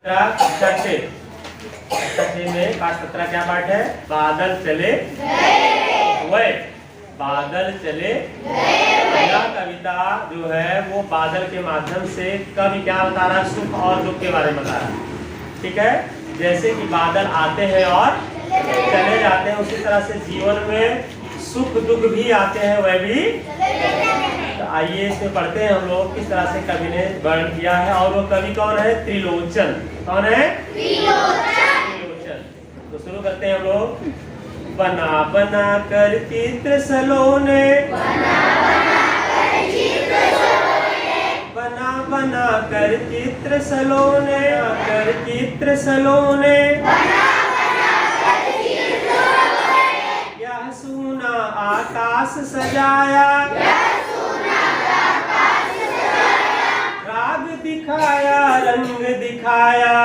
छठे में पाठ 17 क्या पाठ है? बादल चले गए, बादल चले। यह कविता जो है वो बादल के माध्यम से कवि क्या बता रहा है? सुख और दुख के बारे में बता रहा है। ठीक है, जैसे कि बादल आते हैं और चले जाते हैं, उसी तरह से जीवन में सुख दुख भी आते हैं, वह भी। तो आइए इसमें पढ़ते हैं हम लोग किस तरह से कवि ने वर्णन किया है। और वो कवि कौन है? त्रिलोचन। कौन है? त्रिलोचन। तो शुरू करते हैं हम लोग। बना बना कर चित्र सलोने, बना बना कर चित्र सलोने, कर चित्र सलोने, यह सूना आकाश सजाया, राग दिखाया रंग दिखाया,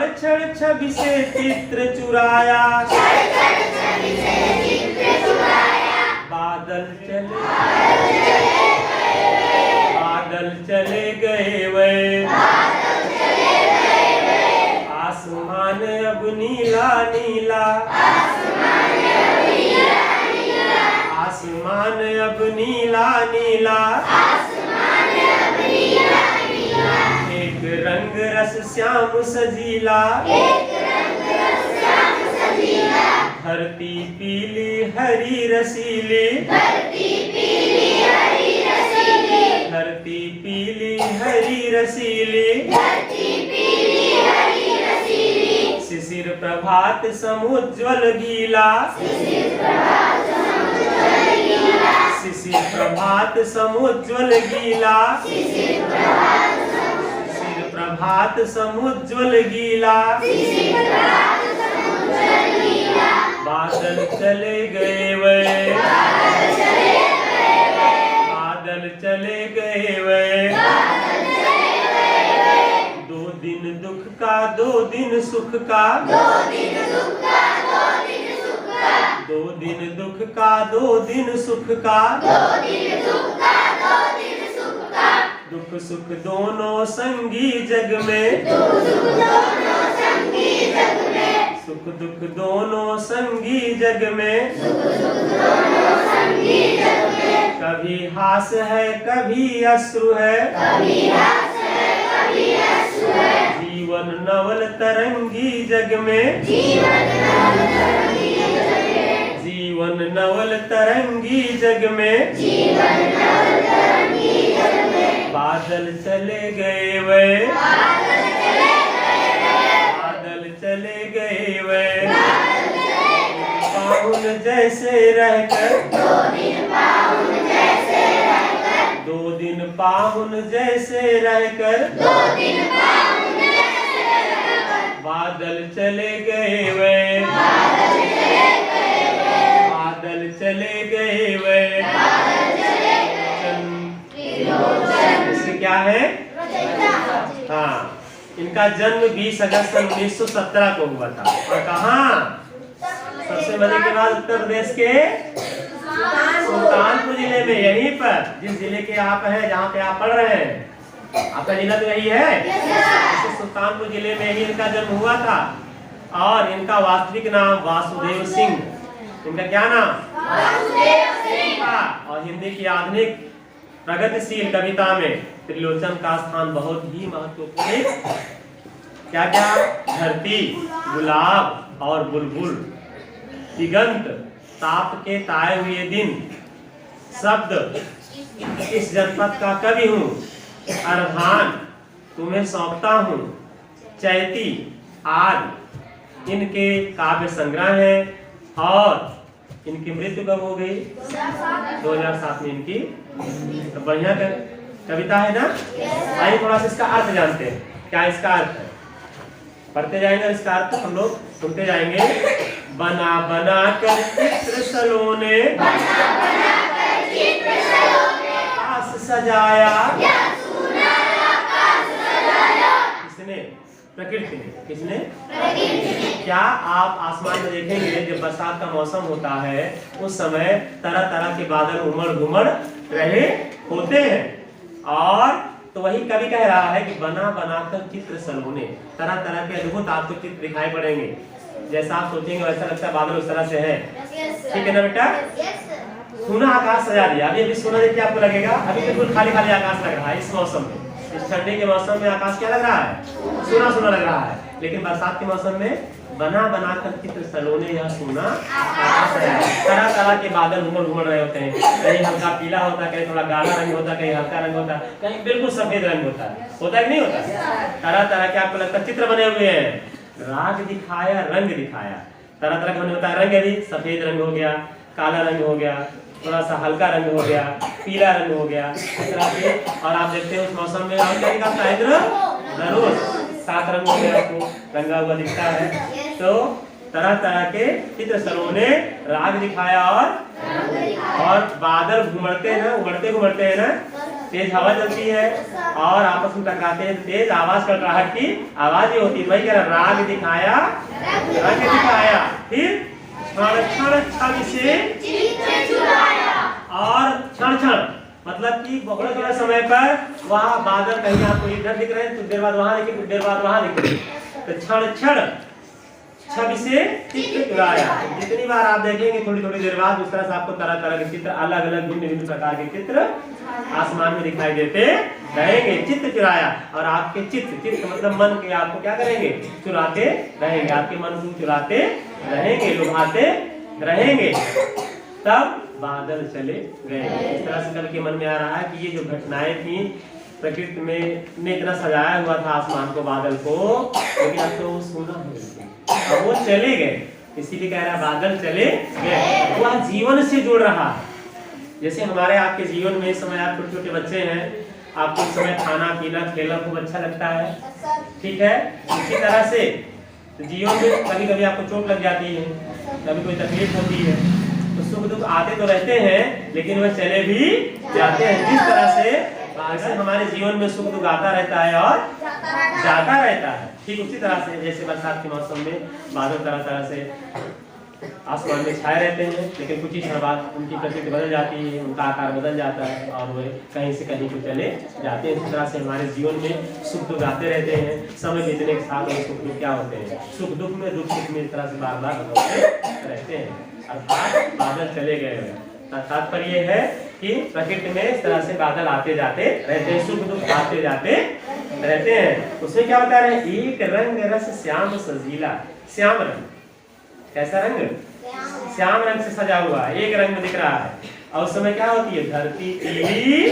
क्षण क्षण छवि से चित्र चुराया, बादल चले गए वे, आसमान अब नीला नीला, आसमान अब नीला नीला, एक रंग रस श्याम सजीला, धरती पीली हरी रसीली, धरती पीली हरी रसीली, शिशिर प्रभात समुज्ज्वल गीला, शिशिर प्रभात समुज्ज्वल गीला, शिशिर प्रभात समुज्ज्वल गीला, बादल चले गए वे, बादल चले गए वे, दो दिन दुख का दो दिन सुख का, दो दिन दुख का दो दिन सुख का, दुख सुख दोनों संगी जग में, सुख दुख दोनों संगी जग में, कभी हास है कभी अश्रु है, जीवन नवल तरंगी जग में, जीवन नवल तरंगी जग में, बादल चले गए वे, बादल चले गए वे, पाहुन जैसे रहकर, दो दिन पाहुन जैसे रहकर, बादल चले गए वे, बादल चले गए वे, इससे क्या है? हाँ, इनका जन्म 20 अगस्त 1917 को हुआ था। और कहाँ? सबसे मजे के बाद उत्तर प्रदेश के सुल्तानपुर जिले में, यहीं पर जिस जिले के आप हैं, जहाँ पे आप पढ़ रहे हैं, आपका जिला तो यही है। सुल्तानपुर जिले में ही इनका जन्म हुआ था। और इनका वास्तविक नाम वासुदेव सिंह। इनका क्या नाम? वासुदेव सिंह। और हिंदी की आधुनिक प्रगतिशील कविता में त्रिलोचन का स्थान बहुत ही महत्वपूर्ण है। क्या क्या? धरती, गुलाब और बुलबुल, दिगंत, ताप के ताए हुए दिन, शब्द, इस जनपद का कवि हूँ, अरहान, तुम्हें सौंपता हूँ, चैती आदि इनके काव्य संग्रह हैं। और इनकी मृत्यु कब हो गई? 2007 में इनकी। तो बढ़िया कविता है ना। आइए थोड़ा सा इसका अर्थ जानते हैं। क्या इसका अर्थ है? पढ़ते जाएंगे, इसका अर्थ हम लोग सुनते जाएंगे। बना बना कर चित्र सलोने, आस सजाया, किसने? प्रकृति ने। किसने? क्या आप आसमान में देखेंगे जब बरसात का मौसम होता है उस समय तरह तरह के बादल उमड़ घुमड़ रहे होते हैं। और तो वही कवि कह रहा है कि बना बनाकर चित्र सलोने, तरह तरह के अद्भुत आपको चित्र दिखाई पड़ेंगे। जैसा आप सोचेंगे वैसा लगता है बादल उस तरह से है। ठीक है ना बेटा? सुना आकाश सजा दिया। अभी अभी सुना देखिए आपको लगेगा अभी बिल्कुल खाली खाली आकाश लग रहा है इस मौसम में। इस ठंडी के मौसम में आकाश क्या लग रहा है? सुना सुना लग रहा है। लेकिन बरसात के मौसम में बना बनाकर चित्र सलोने या सुना आकाश सजा, तरह तरह के बादल घूम रहे होते हैं। कहीं हल्का पीला होता है, कहीं थोड़ा गाढ़ा रंग होता है, कहीं हल्का रंग होता है, कहीं बिल्कुल सफेद रंग होता है। होता है कि नहीं होता? तरह तरह के आपको लगता है चित्र बने हुए हैं। राग दिखाया, रंग दिखाया, तरह तरह का होता है। रंग भी सफेद रंग हो गया, काला रंग हो गया, थोड़ा सा हल्का रंग हो गया, पीला रंग हो गया, इस तरह के। और आप देखते हैं उस मौसम में और क्या दिखता है? इंद्रधनुष 7 रंग हो गया आपको रंगा हुआ दिखता है। तो तरह तरह के चित्र सलोने, राग दिखाया और बादल घुमड़ते हैं, उमड़ते घुमड़ते हैं ना, तेज हवा चलती है और आपस में टकराते हैं, तेज आवाज कड़कड़ाहट की आवाज ही होती है। वही कह रहा, राग दिखाया, रंग दिखाया, फिर क्षण क्षण छवि से और क्षण क्षण मतलब कि बहुत थोड़े समय पर वहाँ बादल कहीं आपको इधर दिख रहे हैं, कुछ देर बाद वहाँ दिखे, कुछ देर बाद वहाँ दिख रहे हैं। तो क्षण क्षण छवि से चित्र चुराया। जितनी बार आप देखेंगे थोड़ी थोड़ी देर बाद उस तरह से आपको तरह तरह के चित्र, अलग अलग भिन्न भिन्न प्रकार के चित्र आसमान में दिखाई देते रहेंगे। चित्र चुराया और आपके चित्र मतलब मन के आपको क्या करेंगे? चुराते रहेंगे, आपके मन को चुराते रहेंगे, लुभाते रहेंगे। तब बादल चले गए। इस तरह से कवि के मन में आ रहा है कि ये जो घटनाएं थी प्रकृति में इतना सजाया हुआ था आसमान को, बादल को, लेकिन अब तो सुना हो गया, अब वो चले गए। इसीलिए कह रहा है बादल चले गए। वह जीवन से जुड़ रहा है। जैसे हमारे आपके जीवन में इस समय आप छोटे छोटे बच्चे हैं, आपको इस समय खाना पीना खेलना खूब अच्छा लगता है, ठीक है? इसी तरह से जीवन में कभी कभी आपको चोट लग जाती है, कभी कोई तकलीफ होती है, तो सुख दुख आते तो रहते हैं लेकिन वह चले भी जाते हैं। जिस तरह से हमारे जीवन में सुख दुख आता रहता है और जाता रहता है, ठीक उसी तरह से जैसे बरसात के मौसम में बादल तरह तरह से आसमान में छाए रहते हैं, लेकिन कुछ ही क्षण बाद उनकी प्रकृति बदल जाती है, उनका आकार बदल जाता है और वे कहीं से कहीं को चले जाते हैं। इस तरह से हमारे जीवन में सुख दुख आते रहते हैं। समय बीतने के साथ सुख दुख क्या होते हैं? सुख दुख में, दुख सुख में, इस तरह से बार बार बदलते रहते हैं। अर्थात बादल चले गए। तात्पर्य है कि प्रकृति में इस तरह से बादल आते जाते रहते हैं, सुख दुख आते जाते रहते हैं। उसमें क्या बता रहे हैं? एक रंग रस श्याम सजीला। श्याम रंग, कैसा रंग? श्याम रंग से सजा हुआ है, एक रंग में दिख रहा है। और उस समय क्या होती है? धरती पीली।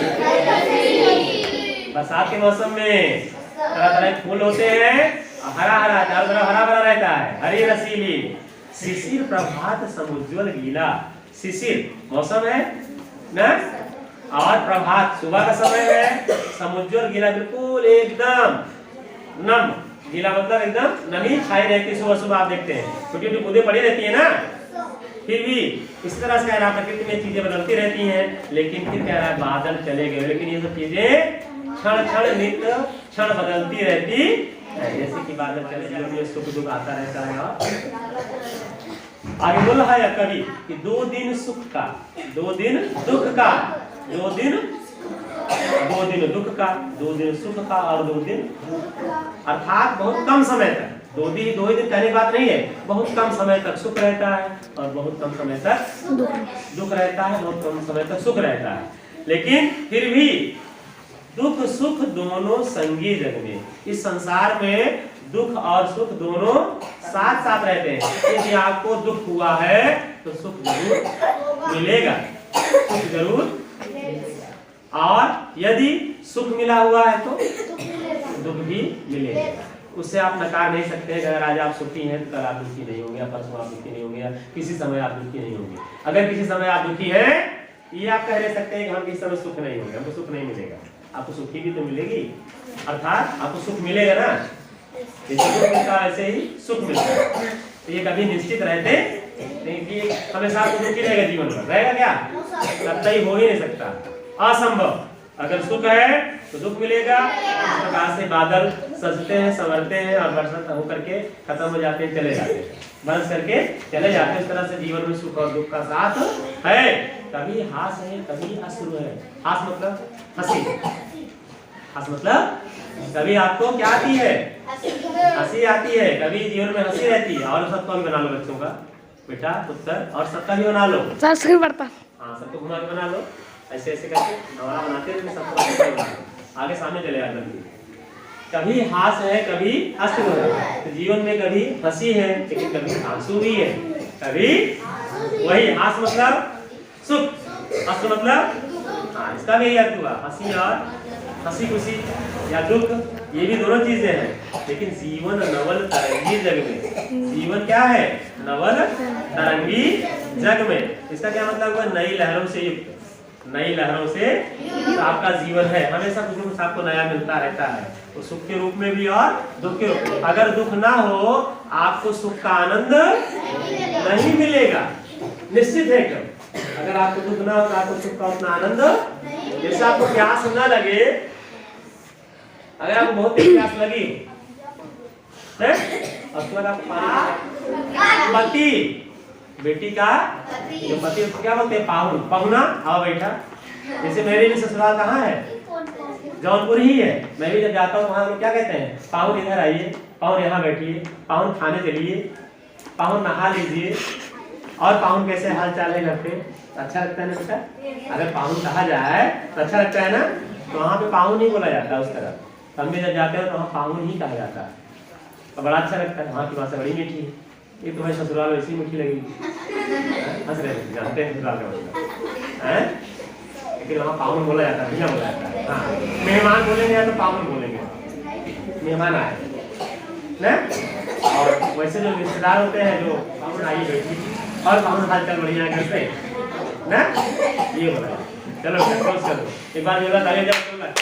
बरसात के मौसम में तरह तरह के फूल होते हैं, हरा हरा, चारों तरफ हरा भरा रहता है, हरी रसीली। शिशिर प्रभात समुज्ज्वल गीला। शिशिर मौसम है ना, और प्रभात सुबह का समय है, समुज्ज्वल गीला, बिल्कुल एकदम नम। गीला मतलब एकदम नमी छाई रहती है। सुबह सुबह आप देखते हैं छोटी छोटी बूंदें पड़ी रहती है ना, फिर भी इस तरह से कह रहा प्रकृति में चीजें बदलती रहती हैं। लेकिन फिर कह रहा है बादल चले गए। लेकिन ये सब चीजें क्षण क्षण नित्य क्षण बदलती रहती है। जैसे कि बादल चले गए, सुख दुख आता रहता है। आगे बोल रहा है कवि कि 2 दिन सुख का, 2 दिन दुख का, 2 दिन दुख का, 2 दिन सुख का और 2 दिन, अर्थात बहुत कम समय तक। 2 ही दिन कहने की बात नहीं है, बहुत कम समय तक सुख रहता है और बहुत कम समय तक दुख रहता है, बहुत कम समय तक सुख रहता है। लेकिन फिर भी दुख सुख दोनों संगी जग में। इस संसार में दुख और सुख दोनों साथ साथ रहते हैं। यदि आपको दुख हुआ है तो सुख जरूर मिलेगा, सुख जरूर, और यदि सुख मिला हुआ है तो दुख भी मिलेगा। उससे आप नकार नहीं सकते हैं। अगर आज आप सुखी हैं तो कल आप दुखी नहीं होंगे, परसों आप दुखी नहीं होंगे, किसी समय आप दुखी नहीं होंगे। अगर किसी समय आप दुखी हैं, ये आप कह सकते हैं कि हम किसी समय सुख नहीं होंगे, हमको सुख नहीं मिलेगा। आपको सुखी भी तो मिलेगी, अर्थात आपको सुख मिलेगा ना, जैसे दुख मिलता है ऐसे ही सुख मिलता है। तो ये कभी निश्चित रहते नहीं कि हमेशा आपको दुखी रहेगा जीवन में, रहेगा क्या? कतई हो ही नहीं सकता, असंभव। अगर सुख है तो दुख मिलेगा। इस प्रकार से बादल सजते हैं, संवरते हैं और बरसात होकर के खत्म हो जाते हैं, चले जाते हैं, बंद करके चले जाते हैं। इस तरह से जीवन में सुख और दुख का साथ है। कभी हास है, कभी अश्रु है। हास मतलब हंसी, हास मतलब कभी आपको क्या आती है, हंसी आती है, कभी जीवन में हंसी रहती है। और सबका भी बना लो बच्चों का बेटा उत्तर, और सबका भी बना लो। सर सही पढ़ता। हाँ सबको घुमा के बना लो, ऐसे ऐसे करके हमारा बनाते हैं, सबको ऐसे बना लो। आगे सामने चले आ जल्दी। कभी हास है कभी हस्त है, तो जीवन में कभी हंसी है लेकिन कभी आंसू भी है। कभी वही हास मतलब सुख, हस्त मतलब हाँ इसका भी अर्थ हुआ हंसी, और हंसी खुशी या दुख, ये भी दोनों चीजें हैं। लेकिन जीवन नवल तरंगी जग में, जीवन क्या है, नवल तरंगी जग में। इसका क्या मतलब हुआ, नई लहरों से युक्त, नई लहरों से तो आपका जीवन है, हमेशा कुछ न कुछ आपको नया मिलता रहता है, तो सुख के रूप में भी और दुख के रूप में। अगर दुख ना हो आपको सुख का आनंद नहीं मिलेगा, निश्चित है। क्यों, अगर आपको दुख ना हो तो आपको सुख का उतना आनंद, जैसे आपको प्यास ना लगे, अगर आपको बहुत प्यास लगी है उसके बाद आपको पानी, पति बेटी का जो पति उसको क्या बोलते हैं, पाहुन, पहुना आओ बैठा। जैसे मेरे भी ससुराल कहाँ है, जौनपुर ही है। मैं भी जब जाता हूँ वहाँ लोग क्या कहते हैं, पाहुन इधर आइए, पाहुन यहाँ बैठिए, पाहुन खाने चलिए, पाहुन नहा लीजिए, और पाहुन कैसे हाल चाल है घर पे, अच्छा लगता है ना बेटा। अगर पाहुन कहा जाए तो अच्छा लगता है ना, तो वहाँ पे पाहुन ही बोला जाता है उस तरह। हम भी जब जाते हैं तो वहाँ पाहुन ही कहा जाता है, तो बड़ा अच्छा लगता है। वहाँ की भाषा बड़ी मीठी है, ये तो भाई ससुराल वैसी मीठी लगेगी, हंस रहे जानते हैं ससुराल का मतलब है, लेकिन वहाँ पाहुन बोला जाता है, भैया बोला जाता है। हाँ मेहमान बोलेंगे या तो पाहुन बोलेंगे, मेहमान आए ना। और वैसे जो रिश्तेदार होते हैं जो पाहुन आई बैठी और पाहुन हाल चाल बढ़िया घर से ना, ये बोला। चलो क्लोज करो एक बार, तालियां